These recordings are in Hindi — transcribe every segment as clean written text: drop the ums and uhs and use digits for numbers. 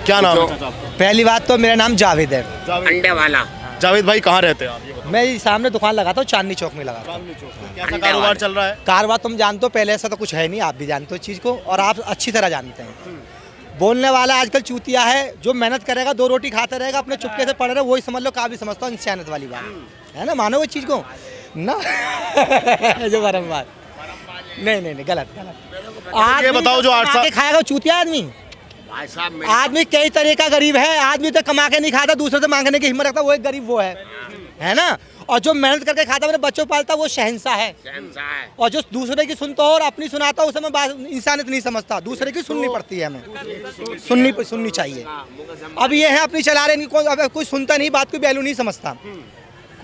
क्या नाम है चाचा आपका? पहली बात तो मेरा नाम जावेद है। अंडे वाला। जावेद भाई कहाँ रहते हैं आप? ये बताओ। मैं ये सामने दुकान लगाता हूँ, चांदनी चौक में लगाता हूँ। कैसा कारोबार चल रहा है? कारोबार तुम जानते हो, पहले ऐसा तो कुछ है नहीं, आप भी जानते हो इस चीज़ को और आप अच्छी तरह जानते हैं। बोलने वाला आजकल चूतिया है, जो मेहनत करेगा 2 रोटी खाता रहेगा, अपने चुपके से पड़े रहे, वही समझ लो काबिल समझता हूँ, इंसानियत वाली बात है ना, मानो वो चीज़ को ना जो बरम बात नहीं गलत ये बताओ जो 8 साल खाएगा चूतिया आदमी। भाई साहब आदमी कई तरह का गरीब है, आदमी तो कमा के नहीं खाता, दूसरे से मांगने की हिम्मत रखता, वो एक गरीब वो है ना। और जो मेहनत करके खाता, मेरे बच्चों पालता, वो शहंशाह है। और जो दूसरे की सुनता और अपनी सुनाता, उसे मैं इंसानियत नहीं समझता, दूसरे की सुननी पड़ती है, हमें सुननी चाहिए। अब ये है अपनी चला रहे, कोई सुनता नहीं, बात की वैल्यू नहीं समझता।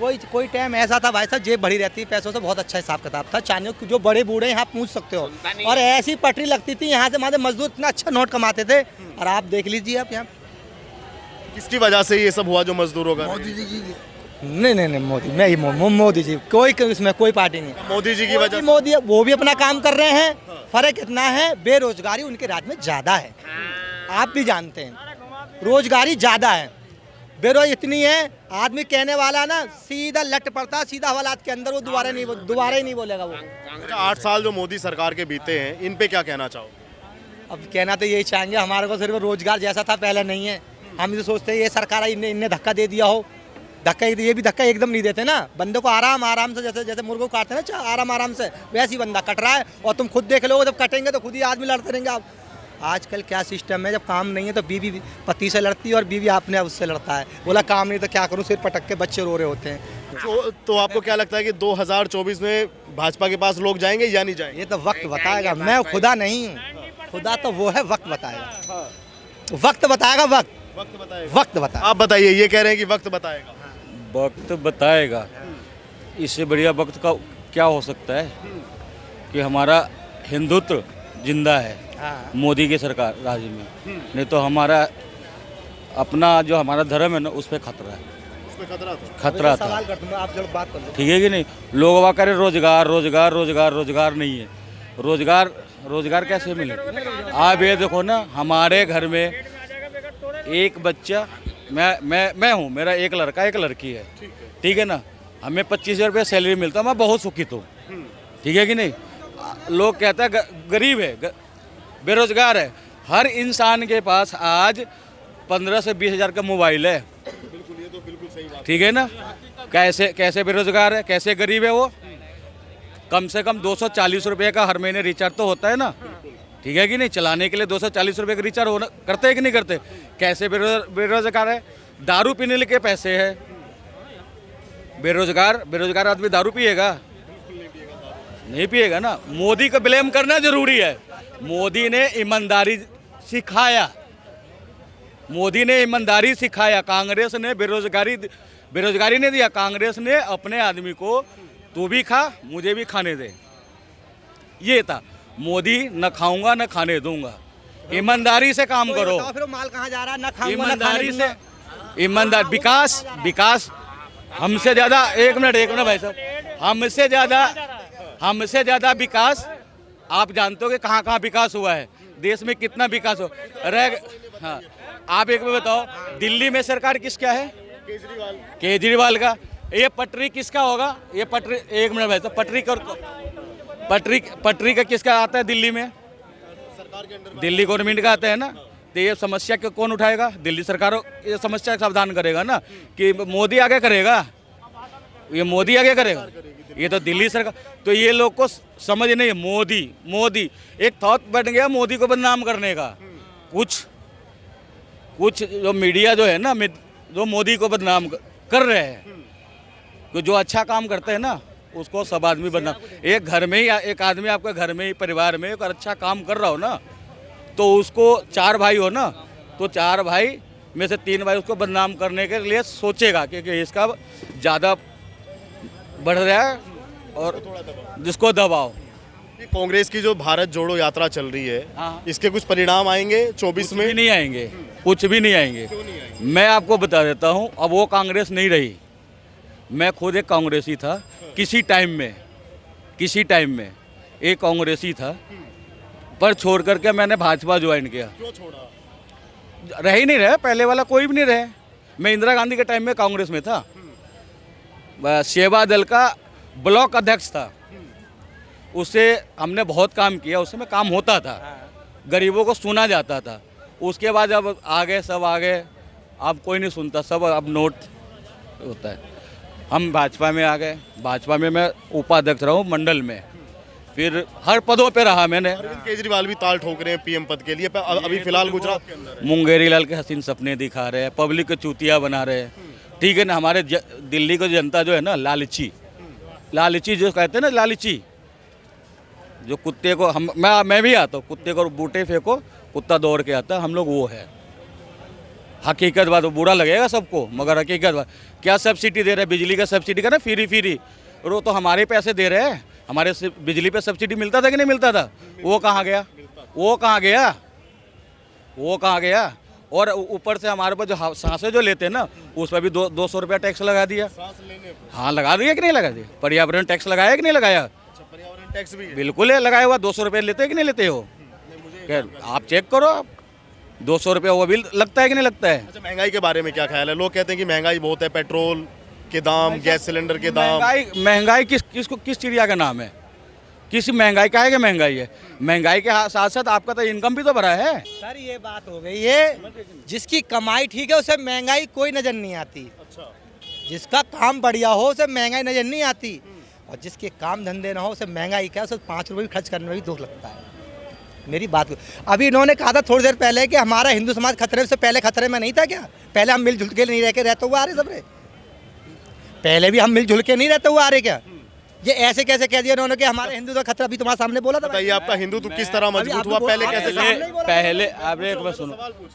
कोई टाइम ऐसा था भाई साहब, जेब भरी रहती, पैसों से बहुत अच्छा हिसाब किताब था। चांदियों जो बड़े बूढ़े यहाँ पूछ सकते हो, और ऐसी पटरी लगती थी यहाँ से, हमारे मजदूर इतना अच्छा नोट कमाते थे। और आप देख लीजिए आप यहाँ किसकी वजह से ये सब हुआ जो मजदूरों का? नहीं मोदी, मैं ही मोदी जी, कोई इसमें कोई पार्टी नहीं। मोदी जी की वजह? मोदी वो भी अपना काम कर रहे हैं। फर्क इतना है, बेरोजगारी उनके राज्य में ज्यादा है, आप भी जानते हैं, रोजगारी ज्यादा है, बेरोजगारी इतनी है, आदमी कहने वाला ना सीधा लट पड़ता, सीधा हवालात के अंदर, वो दोबारा ही नहीं बोलेगा वो। 8 साल जो मोदी सरकार के बीते हैं, इन पे क्या कहना चाहो? अब कहना तो यही चाहेंगे, हमारे को सिर्फ रोजगार जैसा था पहले नहीं है। हम तो सोचते हैं ये सरकार इन्हें धक्का दे दिया हो, ये भी धक्का एकदम नहीं देते ना, बंदे को आराम से, जैसे मुर्गों को काटते हैं ना आराम से, वैसे ही बंदा कट रहा है। और तुम खुद देख लो, जब कटेंगे तो खुद ही आदमी लड़ते रहेंगे। आप आजकल क्या सिस्टम है, जब काम नहीं है तो बीवी पति से लड़ती है और बीवी आपने उससे लड़ता है, बोला काम नहीं तो क्या करूँ, सिर पटक के बच्चे रो रहे होते हैं। तो आपको क्या लगता है कि 2024 में भाजपा के पास लोग जाएंगे या नहीं जाएंगे? ये तो वक्त बताएगा, मैं खुदा नहीं हूँ, खुदा तो वो है, वक्त बताएगा, वक्त बताएगा, वक्त बताएगा। आप बताइए, ये कह रहे हैं कि वक्त बताएगा। वक्त बताएगा, इससे बढ़िया वक्त का क्या हो सकता है कि हमारा हिंदुत्व जिंदा है मोदी की सरकार राज्य में, नहीं तो हमारा अपना जो हमारा धर्म है ना, उस पर खतरा है, खतरा था। आप जब बात कर, ठीक है कि नहीं? लोग वहाँ करें रोजगार नहीं है, रोजगार कैसे मिले? आप ये देखो ना, हमारे घर में एक बच्चा, मैं हूँ, मेरा एक लड़का एक लड़की है, ठीक है ना, हमें 25,000 रुपये सैलरी मिलता, मैं बहुत सुखित हूँ, ठीक है कि नहीं? लोग कहते हैं गरीब है, बेरोजगार है, हर इंसान के पास आज 15 से 20 हज़ार का मोबाइल है, बिल्कुल, ये तो बिल्कुल सही बात। ठीक है ना? कैसे बेरोजगार है, कैसे गरीब है वो? कम से कम 240 रुपये का हर महीने रिचार्ज तो होता है ना, ठीक है कि नहीं? चलाने के लिए 240 रुपये का रिचार्ज होना करते हैं कि नहीं करते? कैसे बेरोजगार है? दारू पीने के पैसे है, बेरोजगार आदमी दारू पिएगा? नहीं पिएगा ना। मोदी को ब्लेम करना जरूरी है, मोदी ने ईमानदारी सिखाया, कांग्रेस ने बेरोजगारी नहीं दिया, कांग्रेस ने अपने आदमी को तू भी खा मुझे भी खाने दे, ये था। मोदी न खाऊंगा न खाने दूंगा, ईमानदारी से काम करो। फिर माल कहाँ जा रहा है, ना खाऊंगा ईमानदारी से, ईमानदार विकास हमसे ज्यादा, एक मिनट भाई साहब, हमसे ज्यादा विकास आप जानते हो कि कहाँ विकास हुआ है, देश में कितना विकास हो हाँ, आप एक में बताओ, दिल्ली में सरकार किसका है? केजरीवाल का। ये पटरी किसका होगा? ये पटरी, एक मिनट भाई साहब, पटरी का किसका आता है दिल्ली में? सरकार के अंदर, दिल्ली गवर्नमेंट का आता है ना। तो ये समस्या को कौन उठाएगा? दिल्ली सरकार ये समस्या सावधान करेगा ना, कि मोदी आगे करेगा, ये मोदी आगे करेगा, ये तो दिल्ली सरकार। तो ये लोग को समझ नहीं है, मोदी एक थॉट बन गया मोदी को बदनाम करने का। कुछ जो मीडिया जो है ना, जो मोदी को बदनाम कर रहे हैं, तो जो अच्छा काम करते हैं ना, उसको सब आदमी बदनाम। एक घर में ही एक आदमी आपके घर में ही परिवार में एक अच्छा काम कर रहा हो ना, तो उसको 4 भाई हो ना, तो 4 भाई में से 3 भाई उसको बदनाम करने के लिए सोचेगा कि इसका ज़्यादा बढ़ रहा है और जिसको दबाओ। कांग्रेस की जो भारत जोड़ो यात्रा चल रही है, हाँ। इसके कुछ परिणाम आएंगे 24 में? नहीं आएंगे, कुछ भी नहीं आएंगे। मैं आपको बता देता हूँ, अब वो कांग्रेस नहीं रही। मैं खुद एक कांग्रेसी था, किसी टाइम में एक कांग्रेसी था, पर छोड़ करके मैंने भाजपा ज्वाइन किया। क्यों छोड़ा? रह ही नहीं रहे, पहले वाला कोई भी नहीं रहे। मैं इंदिरा गांधी के टाइम में कांग्रेस में था, सेवा दल का ब्लॉक अध्यक्ष था, उससे हमने बहुत काम किया, उसमें काम होता था, गरीबों को सुना जाता था। उसके बाद जब आ गए, सब आ गए, अब कोई नहीं सुनता, सब अब नोट होता है। हम भाजपा में आ गए, भाजपा में मैं उपाध्यक्ष रहा हूँ मंडल में, फिर हर पदों पे रहा मैंने। अरविंद केजरीवाल भी ताल ठोक रहे हैं पीएम पद के लिए, अभी फिलहाल गुजरात के अंदर है। मुंगेरी लाल के हसीन सपने दिखा रहे हैं, पब्लिक को चूतिया बना रहे हैं, ठीक है ना। हमारे दिल्ली को जनता जो है ना, लालची जो कहते हैं ना, लालची, जो कुत्ते को मैं भी आता हूँ, कुत्ते को बूटे फेंको, कुत्ता दौड़ के आता है, हम लोग वो है। हकीकत बात, बुरा लगेगा सबको, मगर हकीकत बात, क्या सब्सिडी दे रहे हैं, बिजली का सब्सिडी का ना, फ्री, और वो तो हमारे पैसे दे रहे हैं। हमारे बिजली पे सब्सिडी मिलता था कि नहीं मिलता था? वो कहाँ गया? और ऊपर से हमारे पर जो सांसें जो लेते हैं ना, उस पर भी 200 रुपया टैक्स लगा दिया। हाँ, लगा दिया कि नहीं लगा दिया? पर्यावरण टैक्स लगाया कि नहीं लगाया? पर्यावरण टैक्स भी बिल्कुल है, लगाया हुआ। 200 रुपये लेते हैं कि नहीं लेते हो? आप चेक करो, आप 200 रुपया वो भी लगता है कि नहीं लगता है? अच्छा, महंगाई के बारे में क्या ख्याल है? लोग कहते हैं कि महंगाई बहुत है, पेट्रोल के दाम, गैस सिलेंडर के दाम। महंगाई किस चिड़िया का नाम है? किस महंगाई का है कि महंगाई है? महंगाई के साथ साथ आपका तो इनकम भी तो बढ़ा है। सर ये बात हो गई है, जिसकी कमाई ठीक है उसे महंगाई कोई नजर नहीं आती। अच्छा, जिसका काम बढ़िया हो उसे महंगाई नजर नहीं आती, और जिसके काम धंधे ना हो उसे महंगाई क्या, उसे 5 रुपये भी खर्च करने में भी दुख लगता है। मेरी बात, अभी इन्होंने कहा था थोड़ी देर पहले कि हमारा हिंदू समाज खतरे से पहले खतरे में नहीं था क्या? पहले हम मिलजुल के नहीं रहते हुए आ रहे सब रे, पहले भी हम मिलजुल के नहीं रहते हुए आ रहे क्या? ये ऐसे कैसे कह दिया इन्होंने कि हमारे हिंदू का खतरा? अभी तुम्हारे सामने बोला था। बताइए, आपका हिंदुत्व किस तरह मजबूत हुआ? पहले कैसे?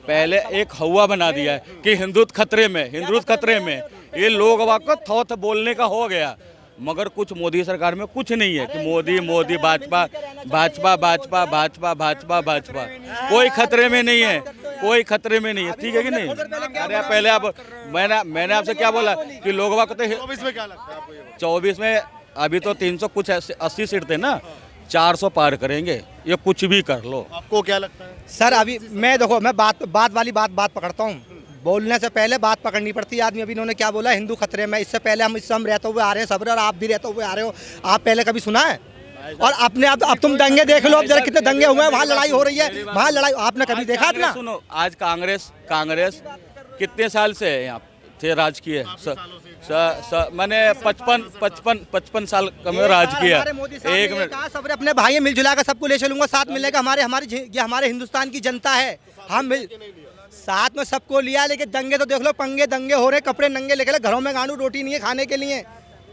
पहले एक हवा बना दिया है कि हिंदुत्व खतरे में, ये लोग वाकई थोथ बोलने का हो गया। मगर कुछ मोदी सरकार में कुछ नहीं है कि मोदी भाजपा, कोई खतरे में नहीं है, ठीक है कि नहीं? अरे पहले आप, मैंने आपसे क्या बोला कि लोग वाकई 24 में क्या लगता है आपको? 24 में अभी तो 300 कुछ 80 सीट थे ना, 400 पार करेंगे, ये कुछ भी कर लो। आपको क्या लगता है? सर अभी मैं देखो, मैं बात पकड़ता हूँ, बोलने से पहले बात पकड़नी पड़ती है आदमी। अभी इन्होंने क्या बोला, हिंदू खतरे में, इससे पहले हम रहते हुए आ रहे हैं सब, और आप भी रहते हुए आ रहे हो। आप पहले कभी सुना है? और अपने आप अब तुम दंगे देख लो, अब जरा कितने दंगे हुए हैं, वहाँ लड़ाई हो रही है, वहाँ लड़ाई आपने कभी देखा था? सुनो, आज कांग्रेस कितने साल से है यहाँ थे, राज किए? मैंने 55 साल का मैं राज किया। एक मिनट, सब अपने भाई मिलजुला कर सबको ले चलूंगा, साथ मिलेगा। हमारे हिंदुस्तान की जनता है, हम साथ में सबको लिया, लेकिन दंगे तो देख लो, दंगे हो रहे, कपड़े नंगे लेके, घरों में गांडू रोटी नहीं है खाने के लिए।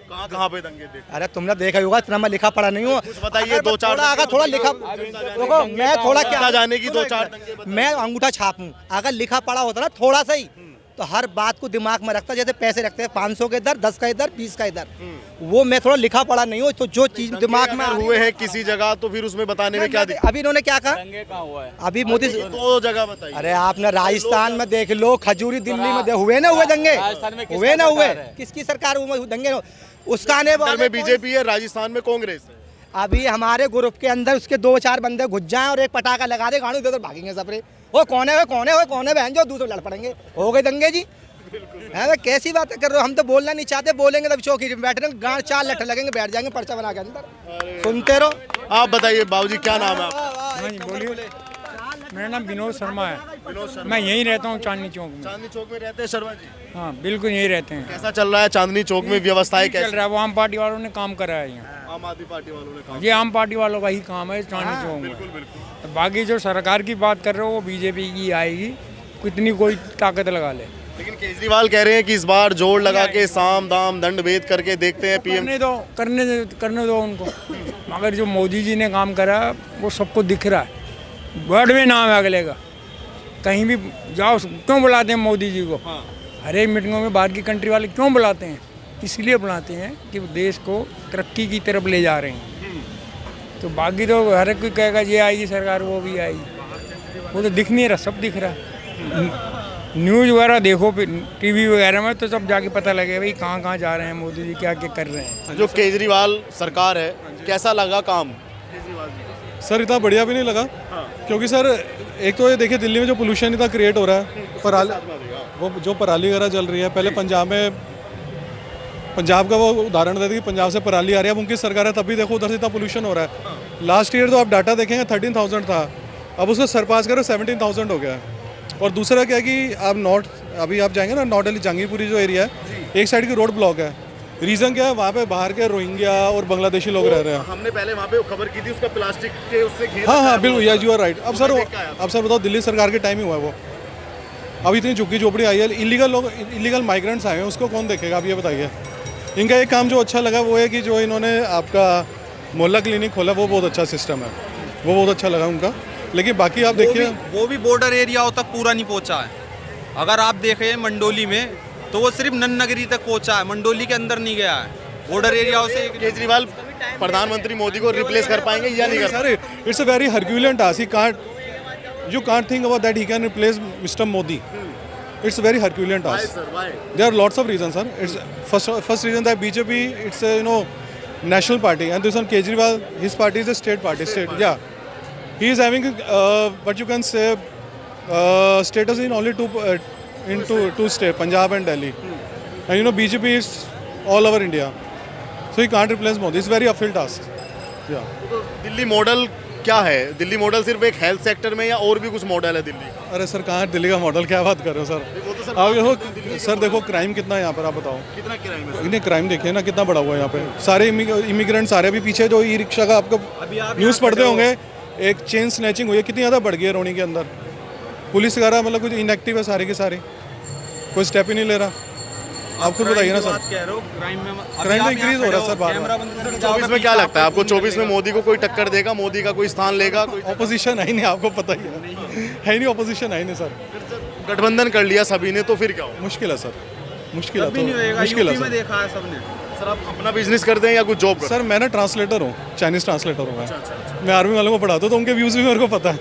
कहाँ पे दंगे देख? अरे तुमने देखा होगा, इतना मैं लिखा पढ़ा नहीं हूँ। बताइए, 2-4 थोड़ा लिखा देखो, मैं थोड़ा क्या जाने की 2-4 दंगे, मैं अंगूठा छापूं, अगर लिखा पढ़ा होता ना थोड़ा सा ही, तो हर बात को दिमाग में रखता। जैसे पैसे रखते हैं 500 के इधर, 10 का इधर, 20 का इधर, वो मैं थोड़ा लिखा पढ़ा नहीं हूँ, तो जो चीज दिमाग में हुए हैं किसी जगह, तो फिर उसमें बताने में क्या दिक्कत? अभी इन्होंने क्या कहा? दंगे कहाँ हुआ है? अभी मोदी 2 जगह बताइए। अरे आपने राजस्थान में देख लो, खजूरी दिल्ली में हुए ना, हुए दंगे, हुए ना हुए? किसकी सरकार हुए दंगे? उसका आने में बीजेपी है, राजस्थान में कांग्रेस है। अभी हमारे ग्रुप के अंदर उसके 2-4 बंदे घुस जाएं और एक पटाखा लगा दे, गाड़ू इधर भागेंगे सब रे। वो कौन है बहन, जो दूसरे लड़ पड़ेंगे, हो गए दंगे जी। है कैसी बातें कर रहे हो? हम तो बोलना नहीं चाहते, बोलेंगे तब चौकी में बैठ रहे, गांड 4 लट्ठे लगेंगे, बैठ जाएंगे पर्चा बना के अंदर, सुनते रहो। आप बताइए बाबूजी, क्या नाम है आपका? बोलिए। मेरा नाम विनोद शर्मा है, मैं यहीं रहता हूँ, चांदनी चौक में। चांदनी चौक में रहते हैं शर्मा जी? हाँ बिल्कुल यहीं रहते हैं। कैसा चल रहा है चांदनी चौक में, व्यवस्थाएं चल कैसी? रहा है, वो आम पार्टी वालों ने काम करा है यहाँ। आम आदमी पार्टी वालों ने काम, ये आम पार्टी वालों का ही काम है चांदनी चौक में। बाकी जो सरकार की बात कर रहे हो वो बीजेपी की आएगी, कितनी कोई ताकत लगा ले। लेकिन केजरीवाल कह रहे हैं कि इस बार जोर लगा के साम दाम दंड भेद करके देखते हैं पीएम। करने दो उनको। मगर जो मोदी जी ने काम करा वो सबको दिख रहा है, वर्ड में नाम है अगले का। कहीं भी जाओ, क्यों बुलाते हैं मोदी जी को? हर एक मीटिंगों में बाहर की कंट्री वाले क्यों बुलाते हैं? इसलिए बुलाते हैं कि वो देश को तरक्की की तरफ ले जा रहे हैं। तो बाकी तो हर एक कोई कहेगा ये आएगी सरकार, वो भी आएगी, वो तो दिख नहीं रहा, सब दिख रहा है। न्यूज़ वगैरह देखो, टीवी वगैरह में, तो सब जाके पता लगे भाई कहाँ जा रहे हैं मोदी जी, क्या क्या कर रहे हैं। जो केजरीवाल सरकार है, कैसा लगा काम? सर इतना बढ़िया भी नहीं लगा, क्योंकि सर एक तो ये देखिए दिल्ली में जो पोल्यूशन इतना क्रिएट हो रहा है, पराली, वो जो पराली वगैरह जल रही है, पहले पंजाब का वो उदाहरण देते कि पंजाब से पराली आ रही है, अब उनकी सरकार है, तब भी देखो उधर से इतना पोल्यूशन हो रहा है। लास्ट ईयर तो आप डाटा देखेंगे 13,000 था, अब उसको सरपास करो 17,000 हो गया है। और दूसरा क्या है कि आप अभी आप जाएंगे ना नॉर्थ दिल्ली जहांगीरपुरी जो एरिया है, एक साइड की रोड ब्लॉक है। रीज़न क्या है, वहाँ पे बाहर के रोहिंग्या और बांग्लादेशी लोग रह रहे हैं। हमने पहले वहाँ पे खबर की थी, उसका प्लास्टिक के उससे घेर हाँ रखा हाँ है बिल्कुल, वो। Yes you are right. अब सर बताओ दिल्ली सरकार के टाइम ही हुआ है वो, अब इतनी झुग्गी झोपड़ी आई है, इलीगल माइग्रेंट्स आए हैं, उसको कौन देखेगा आप ये बताइए। इनका एक काम जो अच्छा लगा वो है कि जो इन्होंने आपका मोहल्ला क्लिनिक खोला, वो बहुत अच्छा सिस्टम है, वो बहुत अच्छा लगा उनका। लेकिन बाकी आप देखिए वो भी बॉर्डर एरियाओं तक पूरा नहीं पहुंचा है। अगर आप देखें मंडोली में तो वो सिर्फ नन्नगरी तक पहुंचा है, मंडोली के अंदर नहीं गया है। बॉर्डर एरियाओं से केजरीवाल प्रधानमंत्री मोदी को रिप्लेस कर पाएंगे या नहीं कर sir, it's a very Herculean task, you can't think about that he can replace Mr. Modi. It's a very Herculean task. There are lots of reasons, sir. It's first reason that BJP, it's a national party, and this one Kejriwal, his party is a state party. Yeah, he is having what you can say status in only two states, Punjab and Delhi, and BJP is all over India, so he can't replace Modi. It's a very uphill task. Yeah. तो दिल्ली मॉडल क्या है? दिल्ली मॉडल सिर्फ एक हेल्थ सेक्टर में या और भी कुछ मॉडल है दिल्ली? अरे सर कहाँ दिल्ली का मॉडल, क्या बात कर रहे हो सर? वो तो सर आप देखो सर, देखो क्राइम कितना है यहाँ पर, आप बताओ। कितना क्राइम है? इन्हें क्राइम देखिए ना कितना बड़ा हुआ है यहाँ पे, सारे इमिग्रेंट सारे अभी पीछे जो ई रिक्शा का आपको न्यूज़ पढ़ते होंगे, एक चेन स्नैचिंग हुई है, कितनी ज़्यादा बढ़ गई है रोनी के अंदर। पुलिस वगैरह मतलब कुछ इनएक्टिव है सारी की सारी, कोई स्टेप ही नहीं ले रहा। आप खुद बताइए ना सर, कह रहे हो क्राइम तो इंक्रीज हो रहा है सर बार बार। 24 में क्या लगता है आपको? 24 में मोदी को कोई टक्कर देगा? मोदी का कोई स्थान लेगा? कोई ऑपोजिशन है ही नहीं, आपको पता ही है ही नहीं, ऑपोजिशन है ही नहीं सर। गठबंधन कर लिया सभी ने तो फिर क्या होगा? मुश्किल है सर, मुश्किल है, भी नहीं होएगा। मुश्किल है यूपी में सर। देखा है सबने। सर आप अपना बिजनेस करते हैं या कुछ जॉब करते सर मैं ना ट्रांसलेटर हूँ, चाइनीज़ ट्रांसलेटर हूँ मैं आर्मी वालों को पढ़ाता हूँ, तो उनके व्यूज़ भी मेरे को पता है।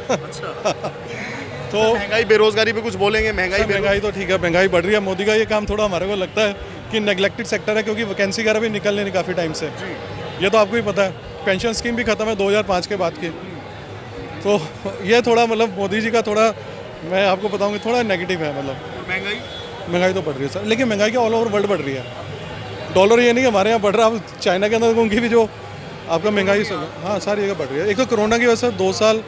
तो हैं? महंगाई बेरोजगारी पे कुछ बोलेंगे? महंगाई तो ठीक है, महंगाई बढ़ रही है। मोदी का ये काम थोड़ा हमारे को लगता है कि नेग्लेक्टेड सेक्टर है, क्योंकि वैकेंसी वगैरह भी निकल नहीं काफ़ी टाइम से, ये तो आपको ही पता है। पेंशन स्कीम भी खत्म है 2005 के बाद की, तो ये थोड़ा मतलब मोदी जी का थोड़ा, मैं आपको बताऊँगी थोड़ा नेगेटिव है। मतलब महंगाई तो बढ़ रही है सर, लेकिन महंगाई क्या ऑल ओवर वर्ल्ड बढ़ रही है। डॉलर ये नहीं कि हमारे यहाँ बढ़ रहा है, अब चाइना के अंदर उनकी भी जो आपका महंगाई, हाँ सारी जगह बढ़ रही है। एक तो कोरोना की वजह से 2 साल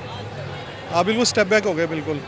आप बिल्कुल स्टेप बैक हो गए बिल्कुल।